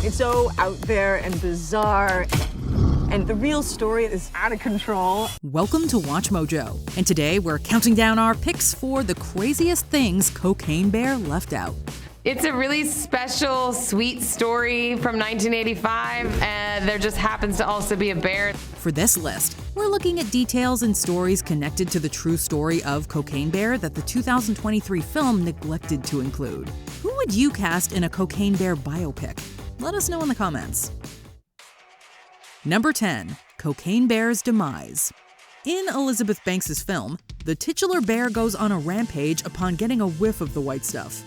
It's so out there and bizarre, and the real story is out of control. Welcome to Watch Mojo, and today we're counting down our picks for the craziest things Cocaine Bear left out. It's a really special, sweet story from 1985, and there just happens to also be a bear. For this list, we're looking at details and stories connected to the true story of Cocaine Bear that the 2023 film neglected to include. Who would you cast in a Cocaine Bear biopic? Let us know in the comments. Number 10. Cocaine Bear's demise. In Elizabeth Banks's film, the titular bear goes on a rampage upon getting a whiff of the white stuff.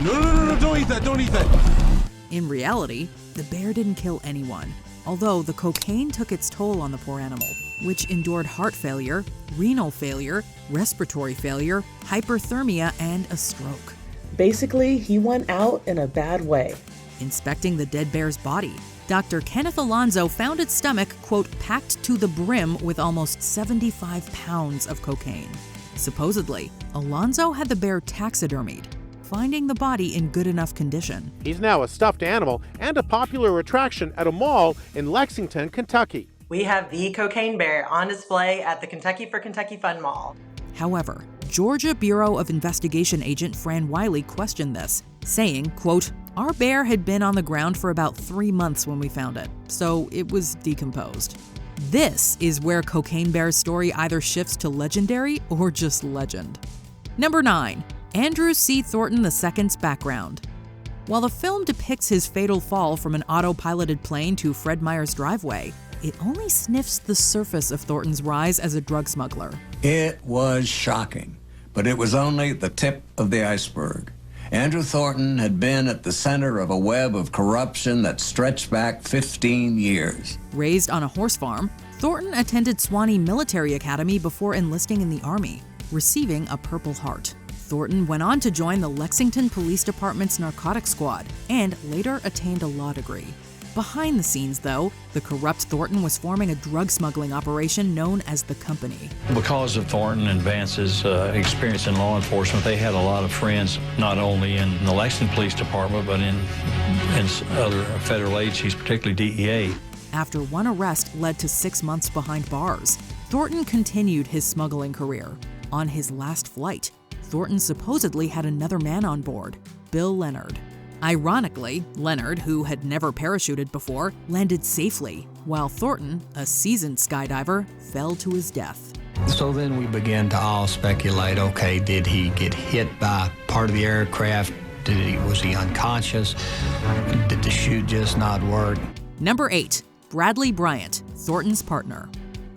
No, don't eat that. In reality, the bear didn't kill anyone, although the cocaine took its toll on the poor animal, which endured heart failure, renal failure, respiratory failure, hyperthermia, and a stroke. Basically, he went out in a bad way. Inspecting the dead bear's body, Dr. Kenneth Alonso found its stomach, quote, packed to the brim with almost 75 pounds of cocaine. Supposedly, Alonso had the bear taxidermied, finding the body in good enough condition. He's now a stuffed animal and a popular attraction at a mall in Lexington, Kentucky. We have the Cocaine Bear on display at the Kentucky for Kentucky Fun Mall. However, Georgia Bureau of Investigation agent Fran Wiley questioned this, saying, quote, our bear had been on the ground for about 3 months when we found it, so it was decomposed. This is where Cocaine Bear's story either shifts to legendary or just legend. Number 9. Andrew C. Thornton II's background. While the film depicts his fatal fall from an autopiloted plane to Fred Meyer's driveway, it only sniffs the surface of Thornton's rise as a drug smuggler. It was shocking, but it was only the tip of the iceberg. Andrew Thornton had been at the center of a web of corruption that stretched back 15 years. Raised on a horse farm, Thornton attended Swanee Military Academy before enlisting in the Army, receiving a Purple Heart. Thornton went on to join the Lexington Police Department's narcotics squad and later attained a law degree. Behind the scenes, though, the corrupt Thornton was forming a drug smuggling operation known as the Company. Because of Thornton and Vance's experience in law enforcement, they had a lot of friends, not only in the Lexington Police Department, but in other federal agencies, particularly DEA. After one arrest led to 6 months behind bars, Thornton continued his smuggling career. On his last flight, Thornton supposedly had another man on board, Bill Leonard. Ironically, Leonard, who had never parachuted before, landed safely, while Thornton, a seasoned skydiver, fell to his death. So then we began to all speculate, okay, did he get hit by part of the aircraft? Was he unconscious? Did the chute just not work? Number 8. Bradley Bryant, Thornton's partner.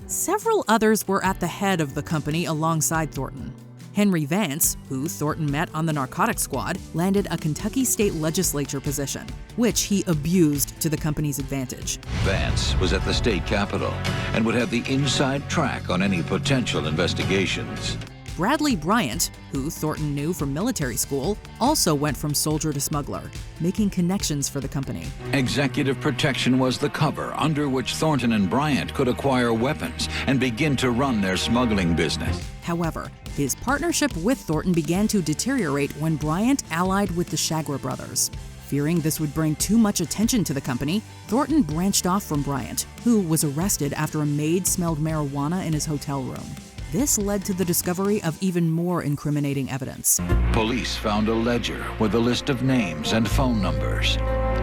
Several others were at the head of the Company alongside Thornton. Henry Vance, who Thornton met on the narcotics squad, landed a Kentucky state legislature position, which he abused to the Company's advantage. Vance was at the state capitol and would have the inside track on any potential investigations. Bradley Bryant, who Thornton knew from military school, also went from soldier to smuggler, making connections for the Company. Executive protection was the cover under which Thornton and Bryant could acquire weapons and begin to run their smuggling business. However, his partnership with Thornton began to deteriorate when Bryant allied with the Chagra brothers. Fearing this would bring too much attention to the Company, Thornton branched off from Bryant, who was arrested after a maid smelled marijuana in his hotel room. This led to the discovery of even more incriminating evidence. Police found a ledger with a list of names and phone numbers,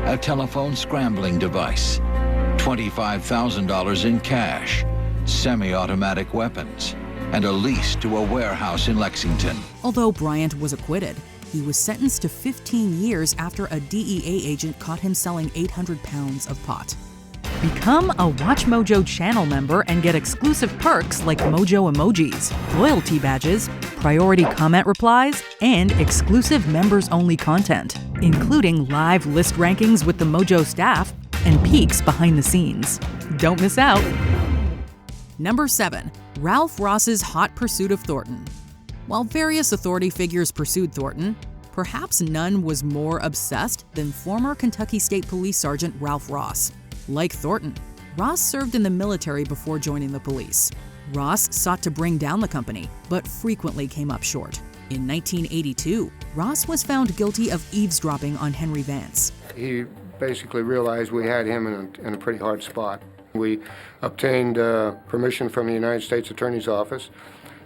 a telephone scrambling device, $25,000 in cash, semi-automatic weapons, and a lease to a warehouse in Lexington. Although Bryant was acquitted, he was sentenced to 15 years after a DEA agent caught him selling 800 pounds of pot. Become a Watch Mojo channel member and get exclusive perks like Mojo emojis, loyalty badges, priority comment replies, and exclusive members-only content, including live list rankings with the Mojo staff and peeks behind the scenes. Don't miss out. Number 7. Ralph Ross's hot pursuit of Thornton. While various authority figures pursued Thornton, perhaps none was more obsessed than former Kentucky State Police Sergeant Ralph Ross. Like Thornton, Ross served in the military before joining the police. Ross sought to bring down the Company, but frequently came up short. In 1982, Ross was found guilty of eavesdropping on Henry Vance. He basically realized we had him in a pretty hard spot. We obtained permission from the United States Attorney's Office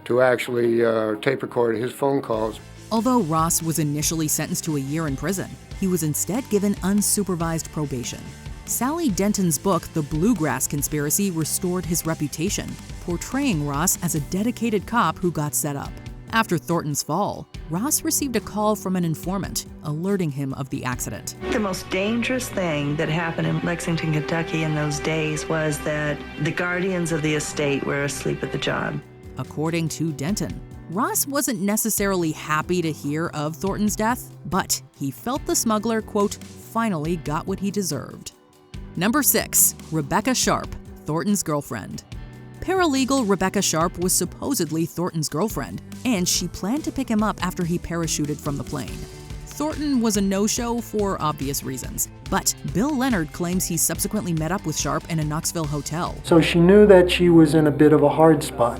to actually tape record his phone calls. Although Ross was initially sentenced to a year in prison, he was instead given unsupervised probation. Sally Denton's book, The Bluegrass Conspiracy, restored his reputation, portraying Ross as a dedicated cop who got set up. After Thornton's fall, Ross received a call from an informant, alerting him of the accident. The most dangerous thing that happened in Lexington, Kentucky in those days was that the guardians of the estate were asleep at the job. According to Denton, Ross wasn't necessarily happy to hear of Thornton's death, but he felt the smuggler, quote, finally got what he deserved. Number 6, Rebecca Sharp, Thornton's girlfriend. Paralegal Rebecca Sharp was supposedly Thornton's girlfriend, and she planned to pick him up after he parachuted from the plane. Thornton was a no-show for obvious reasons, but Bill Leonard claims he subsequently met up with Sharp in a Knoxville hotel. So she knew that she was in a bit of a hard spot.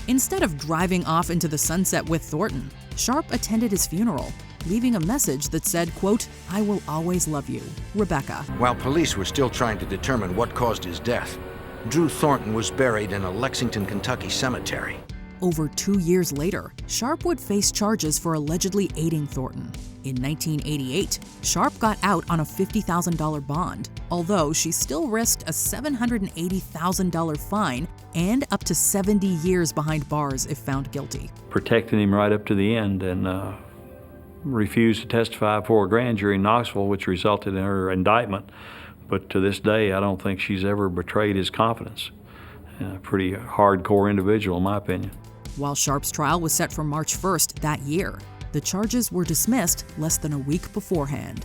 Instead of driving off into the sunset with Thornton, Sharp attended his funeral, leaving a message that said, quote, I will always love you, Rebecca. While police were still trying to determine what caused his death, Drew Thornton was buried in a Lexington, Kentucky cemetery. Over 2 years later, Sharp would face charges for allegedly aiding Thornton. In 1988, Sharp got out on a $50,000 bond, although she still risked a $780,000 fine and up to 70 years behind bars if found guilty. Protected him right up to the end and refused to testify before a grand jury in Knoxville, which resulted in her indictment. But to this day, I don't think she's ever betrayed his confidence. A pretty hardcore individual, in my opinion. While Sharp's trial was set for March 1st that year, the charges were dismissed less than a week beforehand.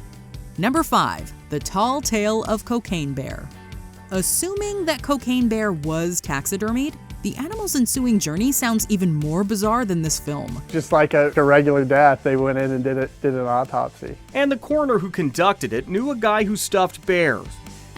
Number 5, the tall tale of Cocaine Bear. Assuming that Cocaine Bear was taxidermied, the animal's ensuing journey sounds even more bizarre than this film. Just like a regular death, they went in and did an autopsy. And the coroner who conducted it knew a guy who stuffed bears.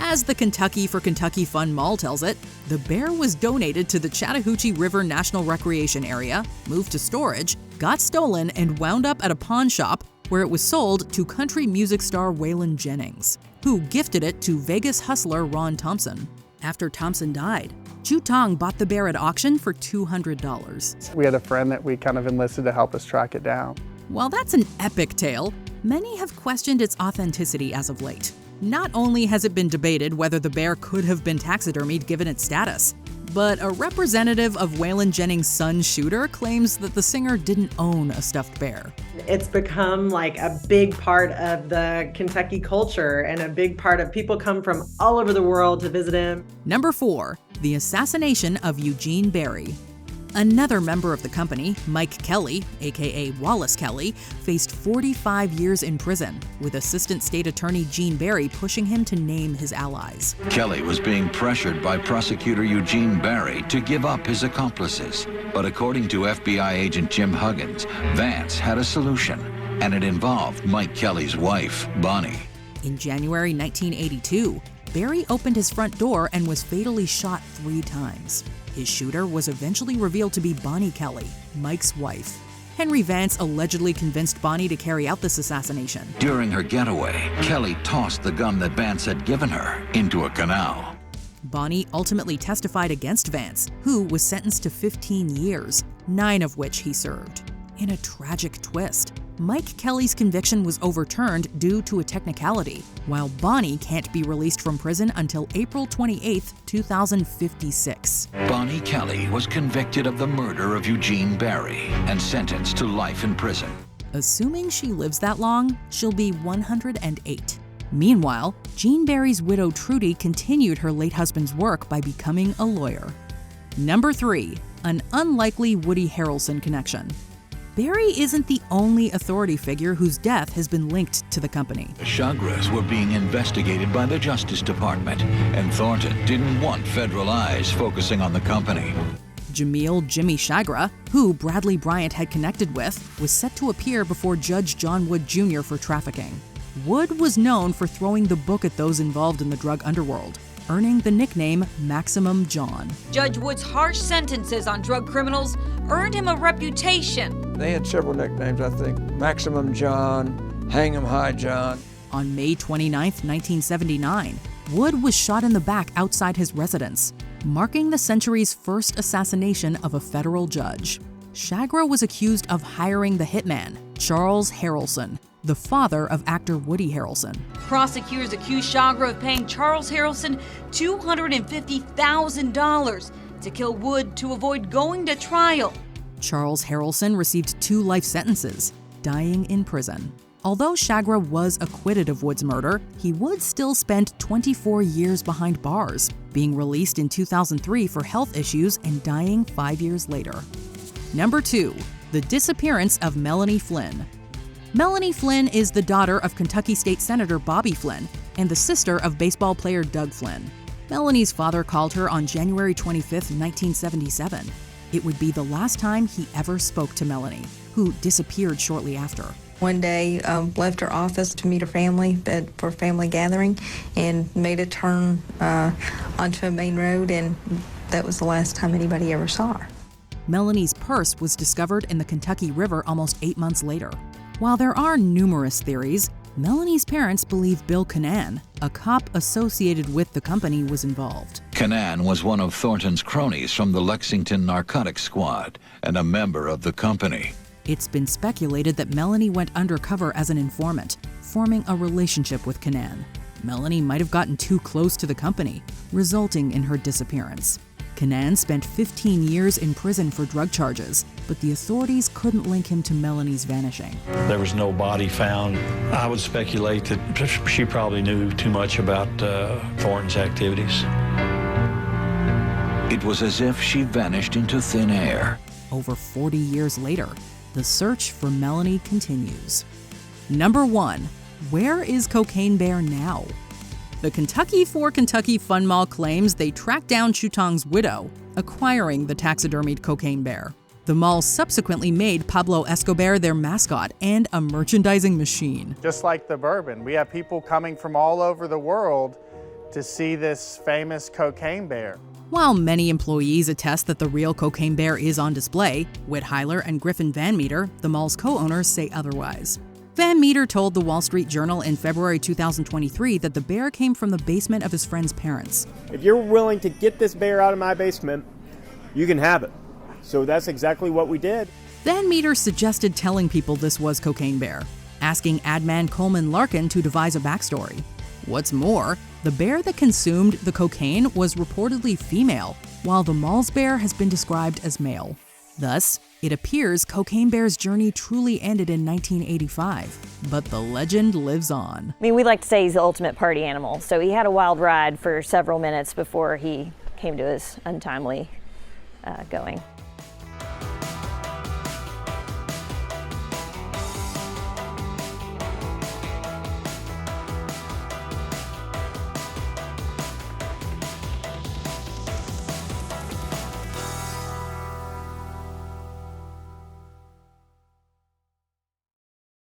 As the Kentucky for Kentucky Fun Mall tells it, the bear was donated to the Chattahoochee River National Recreation Area, moved to storage, got stolen, and wound up at a pawn shop where it was sold to country music star Waylon Jennings, who gifted it to Vegas hustler Ron Thompson. After Thompson died, Ju Tong bought the bear at auction for $200. We had a friend that we kind of enlisted to help us track it down. While that's an epic tale, many have questioned its authenticity as of late. Not only has it been debated whether the bear could have been taxidermied given its status, but a representative of Waylon Jennings' son Shooter claims that the singer didn't own a stuffed bear. It's become like a big part of the Kentucky culture and a big part of people come from all over the world to visit him. Number 4, the assassination of Eugene Barry. Another member of the company, Mike Kelly, aka Wallace Kelly, faced 45 years in prison, with Assistant State Attorney Gene Barry pushing him to name his allies. Kelly was being pressured by prosecutor Eugene Barry to give up his accomplices. But according to FBI agent Jim Huggins, Vance had a solution, and it involved Mike Kelly's wife, Bonnie. In January 1982, Barry opened his front door and was fatally shot 3 times. His shooter was eventually revealed to be Bonnie Kelly, Mike's wife. Henry Vance allegedly convinced Bonnie to carry out this assassination. During her getaway, Kelly tossed the gun that Vance had given her into a canal. Bonnie ultimately testified against Vance, who was sentenced to 15 years, 9 of which he served. In a tragic twist, Mike Kelly's conviction was overturned due to a technicality, while Bonnie can't be released from prison until April 28, 2056. Bonnie Kelly was convicted of the murder of Eugene Barry and sentenced to life in prison. Assuming she lives that long, she'll be 108. Meanwhile, Gene Barry's widow Trudy continued her late husband's work by becoming a lawyer. Number 3, an unlikely Woody Harrelson connection. Barry isn't the only authority figure whose death has been linked to the company. The Chagras were being investigated by the Justice Department, and Thornton didn't want federal eyes focusing on the company. Jamil Jimmy Chagra, who Bradley Bryant had connected with, was set to appear before Judge John Wood Jr. for trafficking. Wood was known for throwing the book at those involved in the drug underworld, earning the nickname Maximum John. Judge Wood's harsh sentences on drug criminals earned him a reputation. They had several nicknames, I think. Maximum John, Hang 'em High John. On May 29, 1979, Wood was shot in the back outside his residence, marking the century's first assassination of a federal judge. Chagra was accused of hiring the hitman, Charles Harrelson, the father of actor Woody Harrelson. Prosecutors accused Chagra of paying Charles Harrelson $250,000 to kill Wood to avoid going to trial. Charles Harrelson received 2 life sentences, dying in prison. Although Chagra was acquitted of Wood's murder, he would still spend 24 years behind bars, being released in 2003 for health issues and dying 5 years later. Number 2, the disappearance of Melanie Flynn. Melanie Flynn is the daughter of Kentucky State Senator Bobby Flynn and the sister of baseball player Doug Flynn. Melanie's father called her on January 25, 1977. It would be the last time he ever spoke to Melanie, who disappeared shortly after. One day, left her office to meet her family for a family gathering and made a turn onto a main road, and that was the last time anybody ever saw her. Melanie's purse was discovered in the Kentucky River almost 8 months later. While there are numerous theories, Melanie's parents believe Bill Canaan, a cop associated with the company, was involved. Canaan was one of Thornton's cronies from the Lexington Narcotics Squad and a member of the company. It's been speculated that Melanie went undercover as an informant, forming a relationship with Canaan. Melanie might have gotten too close to the company, resulting in her disappearance. Canaan spent 15 years in prison for drug charges, but the authorities couldn't link him to Melanie's vanishing. There was no body found. I would speculate that she probably knew too much about Thornton's activities. It was as if she vanished into thin air. Over 40 years later, the search for Melanie continues. Number 1, where is Cocaine Bear now? The Kentucky for Kentucky Fun Mall claims they tracked down Chutong's widow, acquiring the taxidermied Cocaine Bear. The mall subsequently made Pablo Escobar their mascot and a merchandising machine. Just like the bourbon, we have people coming from all over the world to see this famous Cocaine Bear. While many employees attest that the real Cocaine Bear is on display, Whit Heiler and Griffin Van Meter, the mall's co-owners, say otherwise. Van Meter told the Wall Street Journal in February 2023 that the bear came from the basement of his friend's parents. If you're willing to get this bear out of my basement, you can have it. So that's exactly what we did. Van Meter suggested telling people this was Cocaine Bear, asking adman Coleman Larkin to devise a backstory. What's more, the bear that consumed the cocaine was reportedly female, while the mall's bear has been described as male. Thus, it appears Cocaine Bear's journey truly ended in 1985, but the legend lives on. I mean, we like to say he's the ultimate party animal, so he had a wild ride for several minutes before he came to his untimely going.